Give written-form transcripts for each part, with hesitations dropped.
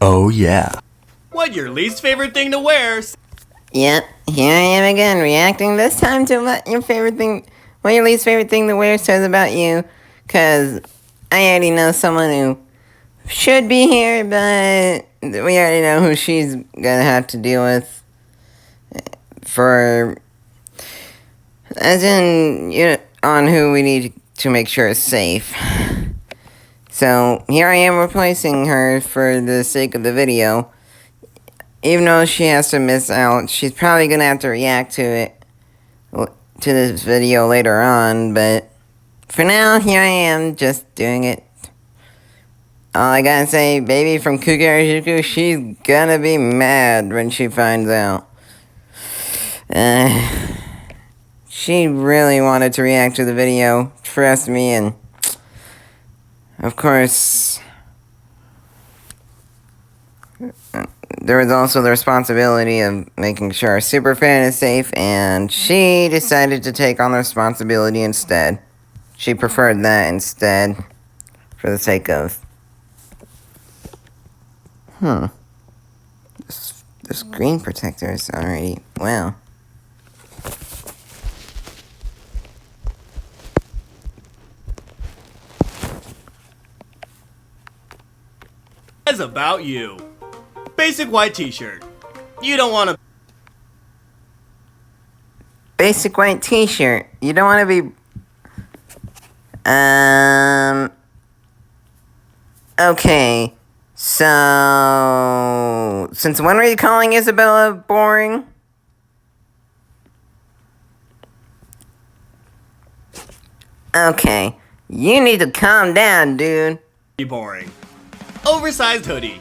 Oh yeah. What your least favorite thing to wear? Yep, here I am again, reacting this time to what your least favorite thing to wear says about you. Cause I already know someone who should be here, but we already know who she's gonna have to deal with on who we need to make sure is safe. So here I am replacing her for the sake of the video. Even though she has to miss out, she's probably gonna have to react to this video later on, but for now, here I am, just doing it. All I gotta say, baby from Kugarajuku, she's gonna be mad when she finds out. She really wanted to react to the video, trust me, and of course, there was also the responsibility of making sure our superfan is safe, and she decided to take on the responsibility instead. She preferred that instead, for the sake of... The screen protector is already... Wow. As about you. Basic white t-shirt. You don't want to... Basic white t-shirt. You don't want to be... Okay. So... Since when were you calling Isabella boring? Okay. You need to calm down, dude. Be boring. Oversized hoodie.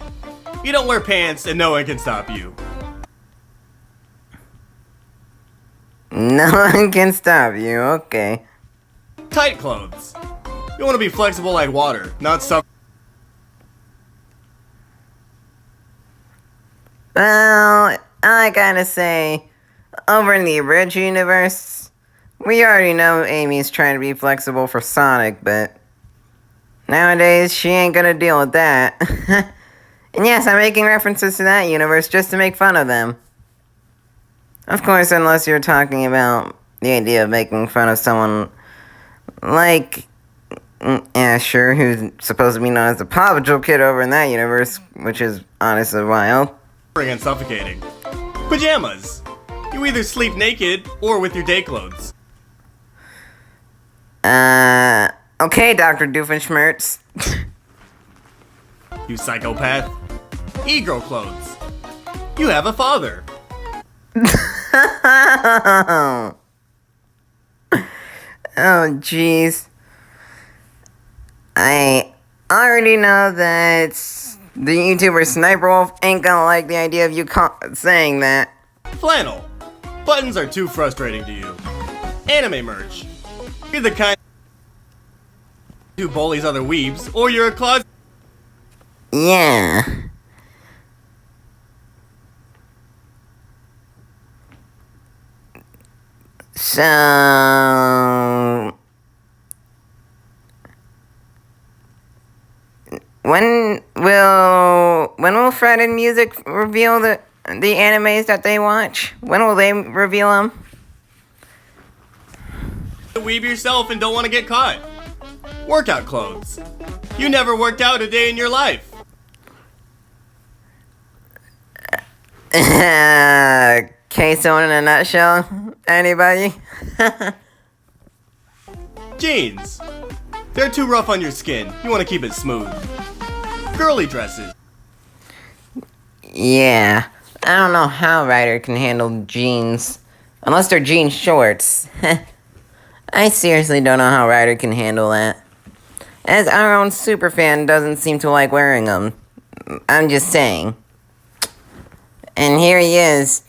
You don't wear pants and no one can stop you. No one can stop you, okay. Tight clothes. You want to be flexible like water, not some... Well, I gotta say, over in the Bridge universe, we already know Amy's trying to be flexible for Sonic, but nowadays she ain't gonna deal with that. And yes, I'm making references to that universe just to make fun of them. Of course, unless you're talking about the idea of making fun of someone like Asher, who's supposed to be known as the Paw Patrol kid over in that universe, which is honestly wild. And suffocating. Pajamas. You either sleep naked or with your day clothes. Okay, Dr. Doofenshmirtz. You psychopath. E-girl clothes. You have a father. Oh, jeez. I already know that the YouTuber Sniper Wolf ain't gonna like the idea of you saying that. Flannel. Buttons are too frustrating to you. Anime merch. You're the kind who bullies other weebs, or you're a closet... Yeah. So... When will Fred and Music reveal the animes that they watch? When will they reveal them? Weeb yourself and don't want to get caught. Workout clothes. You never worked out a day in your life. Queso in a nutshell? Anybody? Jeans. They're too rough on your skin. You want to keep it smooth. Girly dresses. Yeah. I don't know how Ryder can handle jeans. Unless they're jean shorts. I seriously don't know how Ryder can handle that. As our own superfan doesn't seem to like wearing them. I'm just saying. And here he is,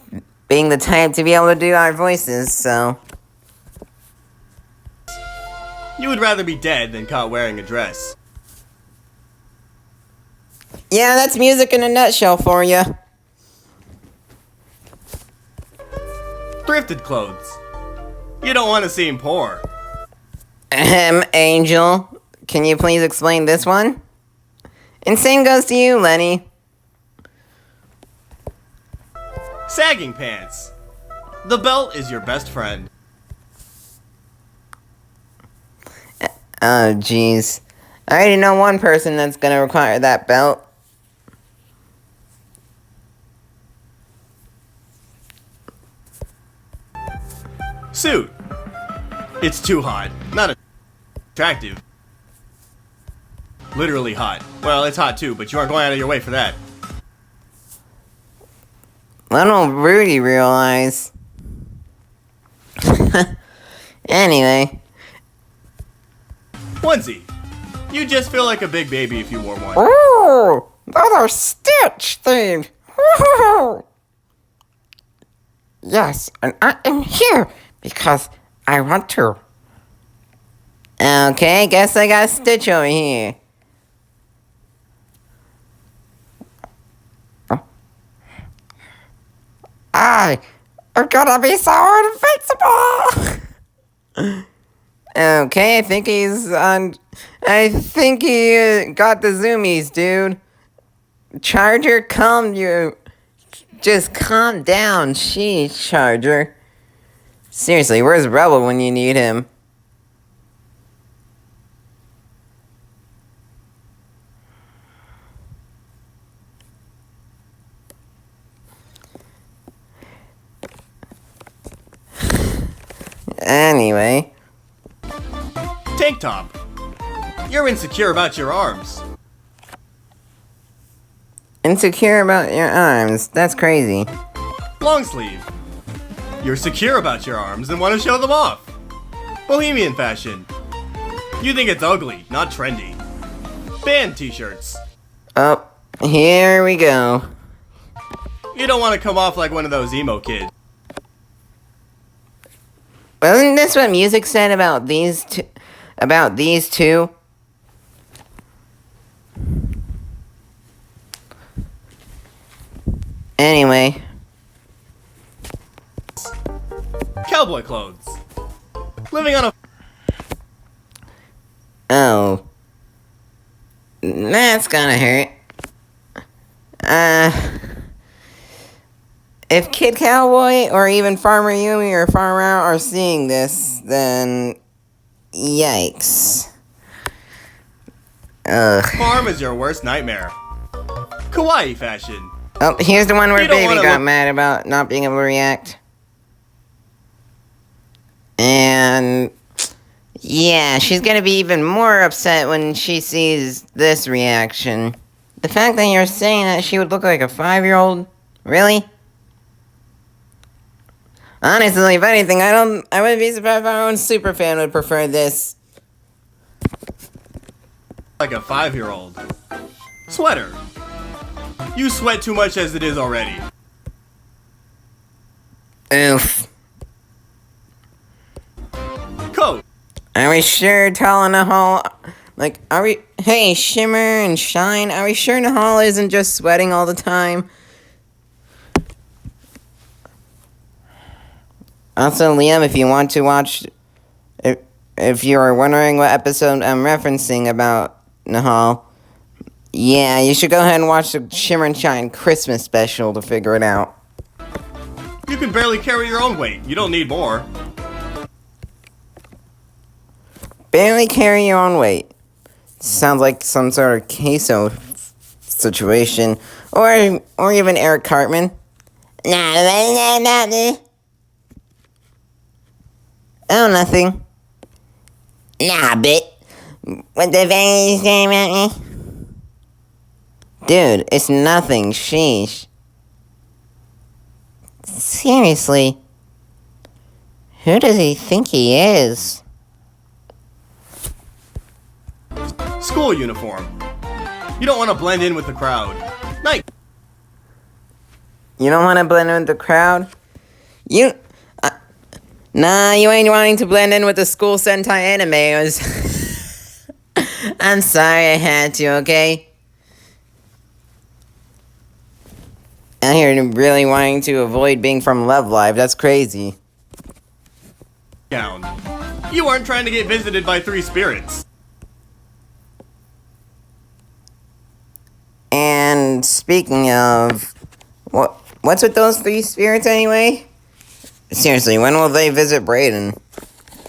being the type to be able to do our voices, so... You would rather be dead than caught wearing a dress. Yeah, that's music in a nutshell for you. Thrifted clothes. You don't want to seem poor. Angel. Can you please explain this one? And same goes to you, Lenny. Sagging pants. The belt is your best friend. Oh, jeez. I already know one person that's gonna require that belt. Suit. It's too hot. Not attractive. Literally hot. Well, it's hot too, but you aren't going out of your way for that. Little Rudy realize. Anyway. Onesie. You just feel like a big baby if you wore one. Ooh, another Stitch thing. Woohoo! Yes, and I am here because I want to. Okay, guess I got a Stitch over here. I'm gonna be so invincible! Okay, I think he's on. I think he got the zoomies, dude. Charger, just calm down. Sheesh, Charger. Seriously, where's Rebel when you need him? Anyway. Tank top. You're insecure about your arms. Insecure about your arms. That's crazy. Long sleeve. You're secure about your arms and want to show them off. Bohemian fashion. You think it's ugly, not trendy. Band t-shirts. Oh, here we go. You don't want to come off like one of those emo kids. Wasn't this what music said about these two? About these two? Anyway. Cowboy clothes. Living on a... Oh. That's gonna hurt. If Kid Cowboy or even Farmer Yumi or Farmer Out are seeing this, then yikes. Ugh. Farm is your worst nightmare. Kawaii fashion. Oh, here's the one where You don't Baby wanna got look- mad about not being able to react. And yeah, she's gonna be even more upset when she sees this reaction. The fact that you're saying that she would look like a 5-year-old? Really? Honestly, if anything, I wouldn't be surprised if our own superfan would prefer this. Like a 5-year-old. Sweater. You sweat too much as it is already. Oof. Coat. Are we sure Tall in the Hall? Like, are we? Hey, Shimmer and Shine, are we sure Nahal isn't just sweating all the time? Also, Liam, if you want to watch, if you're wondering what episode I'm referencing about Nahal, yeah, you should go ahead and watch the Shimmer and Shine Christmas special to figure it out. You can barely carry your own weight. You don't need more. Barely carry your own weight. Sounds like some sort of queso situation. Or even Eric Cartman. Oh, nothing. Nah, bit. What the fanny saying about me? Dude, it's nothing. Sheesh. Seriously. Who does he think he is? School uniform. You don't want to blend in with the crowd. Night. You don't want to blend in with the crowd? Nah, you ain't wanting to blend in with the school Sentai anime. I'm sorry I had to, okay? Out here really wanting to avoid being from Love Live. That's crazy. Down. You aren't trying to get visited by 3 spirits. And speaking of, What's with those three spirits anyway? Seriously, when will they visit Brayden?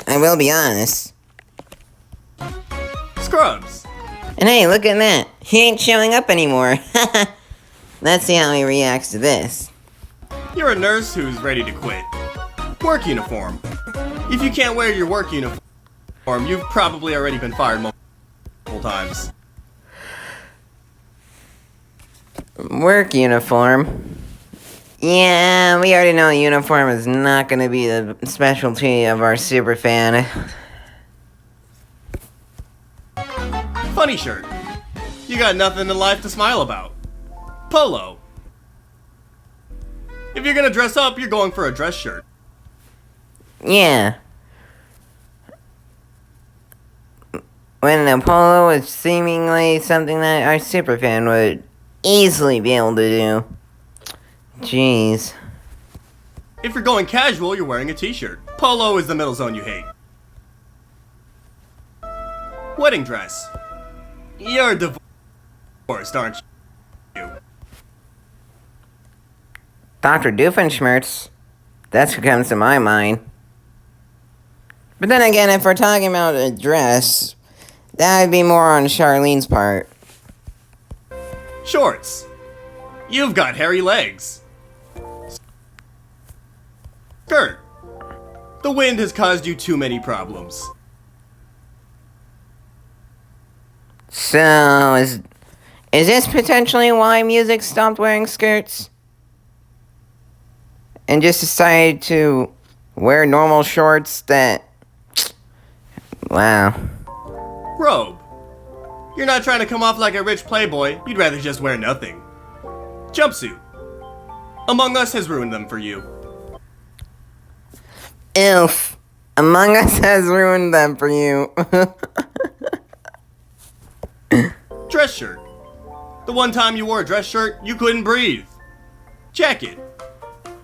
I will be honest. Scrubs. And hey, look at that. He ain't showing up anymore. Let's see how he reacts to this. You're a nurse who's ready to quit. Work uniform. If you can't wear your work uniform, you've probably already been fired multiple times. Work uniform. Yeah, we already know uniform is not going to be the specialty of our superfan. Funny shirt. You got nothing in life to smile about. Polo. If you're gonna dress up, you're going for a dress shirt. Yeah. When the polo is seemingly something that our superfan would easily be able to do. Jeez. If you're going casual, you're wearing a t-shirt. Polo is the middle zone you hate. Wedding dress. You're divorced, aren't you? Dr. Doofenshmirtz. That's what comes to my mind. But then again, if we're talking about a dress, that would be more on Charlene's part. Shorts. You've got hairy legs. Skirt. The wind has caused you too many problems. So, is this potentially why Music stopped wearing skirts? And just decided to wear normal shorts that... Wow. Robe. You're not trying to come off like a rich playboy, you'd rather just wear nothing. Jumpsuit. Among Us has ruined them for you. Oof. Among Us has ruined them for you. Dress shirt. The one time you wore a dress shirt, you couldn't breathe. Jacket.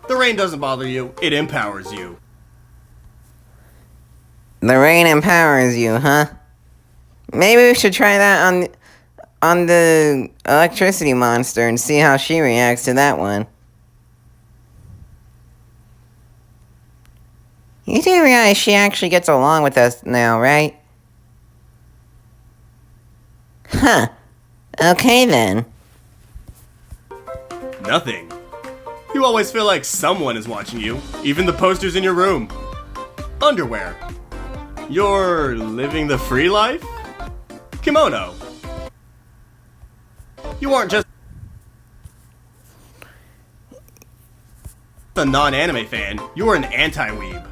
The rain doesn't bother you, it empowers you. The rain empowers you, huh? Maybe we should try that on the electricity monster and see how she reacts to that one. You do realize she actually gets along with us now, right? Huh. Okay then. Nothing. You always feel like someone is watching you, even the posters in your room. Underwear. You're living the free life? Kimono. You aren't just a non-anime fan, you're an anti-weeb.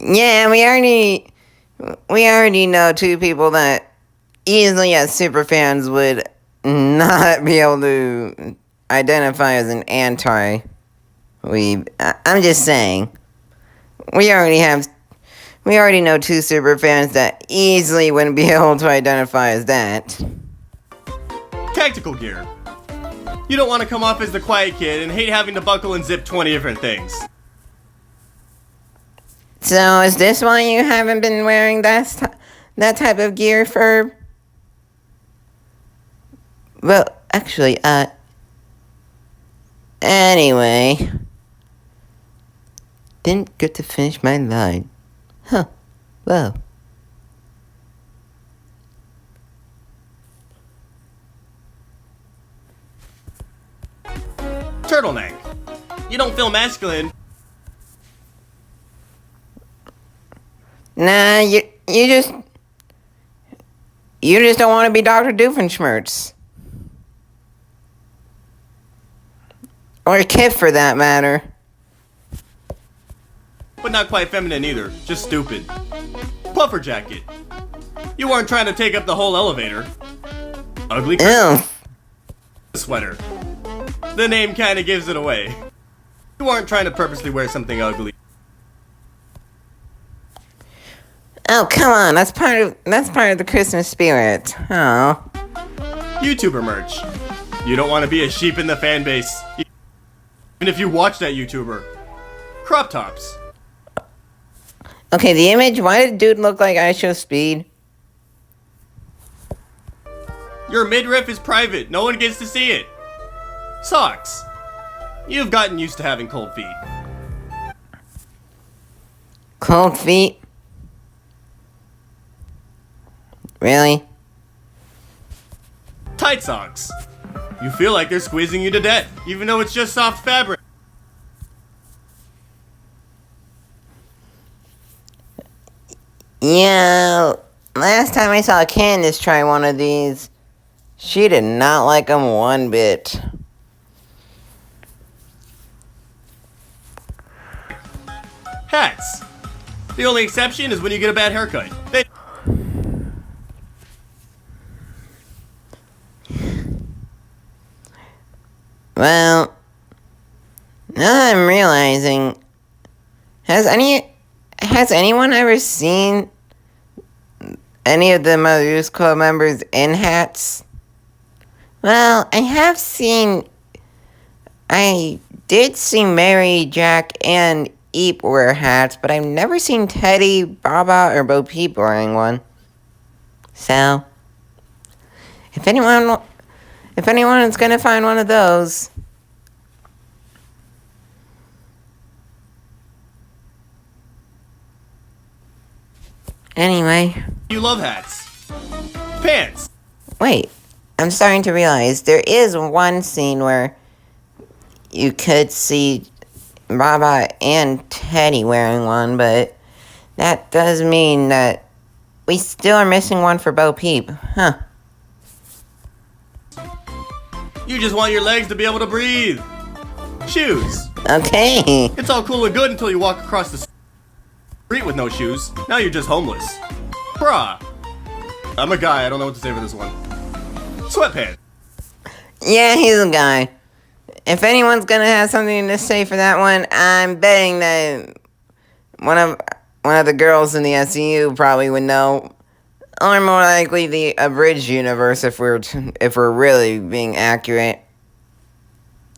Yeah, we already know two people that easily as superfans would not be able to identify as an anti-weeb. I'm just saying. We already know two superfans that easily wouldn't be able to identify as that. Tactical gear. You don't want to come off as the quiet kid and hate having to buckle and zip 20 different things. So, is this why you haven't been wearing that type of gear for... Well, actually, anyway... Didn't get to finish my line. Huh. Well. Turtleneck. You don't feel masculine. Nah, you just don't want to be Dr. Doofenshmirtz. Or Kid for that matter. But not quite feminine either, just stupid. Puffer jacket. You aren't trying to take up the whole elevator. Ugly sweater. The name kinda gives it away. You aren't trying to purposely wear something ugly. Oh, come on, that's part of the Christmas spirit. Oh. YouTuber merch. You don't want to be a sheep in the fan base. Even if you watch that YouTuber. Crop tops. Okay, the image, why did dude look like I Show Speed? Your midriff is private. No one gets to see it. Socks. You've gotten used to having cold feet. Cold feet? Really? Tight socks. You feel like they're squeezing you to death, even though it's just soft fabric. Yeah, last time I saw Candace try one of these, she did not like them one bit. Hats. The only exception is when you get a bad haircut. Well, now that I'm realizing, has anyone ever seen any of the Mothers Club members in hats? Well, I did see Mary, Jack, and Eep wear hats, but I've never seen Teddy, Baba, or Bo Peep wearing one. So, if anyone is gonna find one of those, anyway. You love hats. Pants. Wait, I'm starting to realize there is one scene where you could see Baba and Teddy wearing one, but that does mean that we still are missing one for Bo Peep, huh? You just want your legs to be able to breathe. Shoes. Okay. It's all cool and good until you walk across the street with no shoes. Now you're just homeless. Bra. I'm a guy, I don't know what to say for this one. Sweatpants. Yeah, he's a guy. If anyone's gonna have something to say for that one, I'm betting that one of the girls in the SCU probably would know, or more likely the abridged universe if we're really being accurate.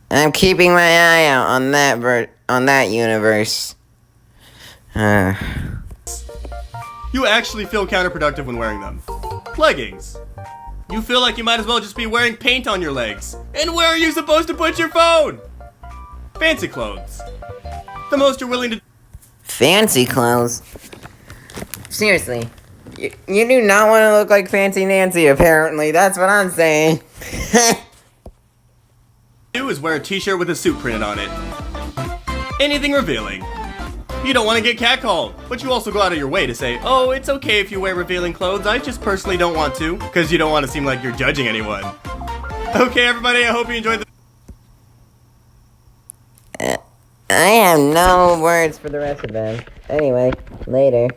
I'm keeping my eye out on that universe. You actually feel counterproductive when wearing them. Leggings. You feel like you might as well just be wearing paint on your legs. And where are you supposed to put your phone? Fancy clothes. The most you're willing to... Fancy clothes? Seriously. You do not want to look like Fancy Nancy, apparently. That's what I'm saying. do is wear a t-shirt with a suit printed on it. Anything revealing. You don't want to get catcalled, but you also go out of your way to say, oh, it's okay if you wear revealing clothes, I just personally don't want to, because you don't want to seem like you're judging anyone. Okay, everybody, I hope you enjoyed the... I have no words for the rest of them. Anyway, later.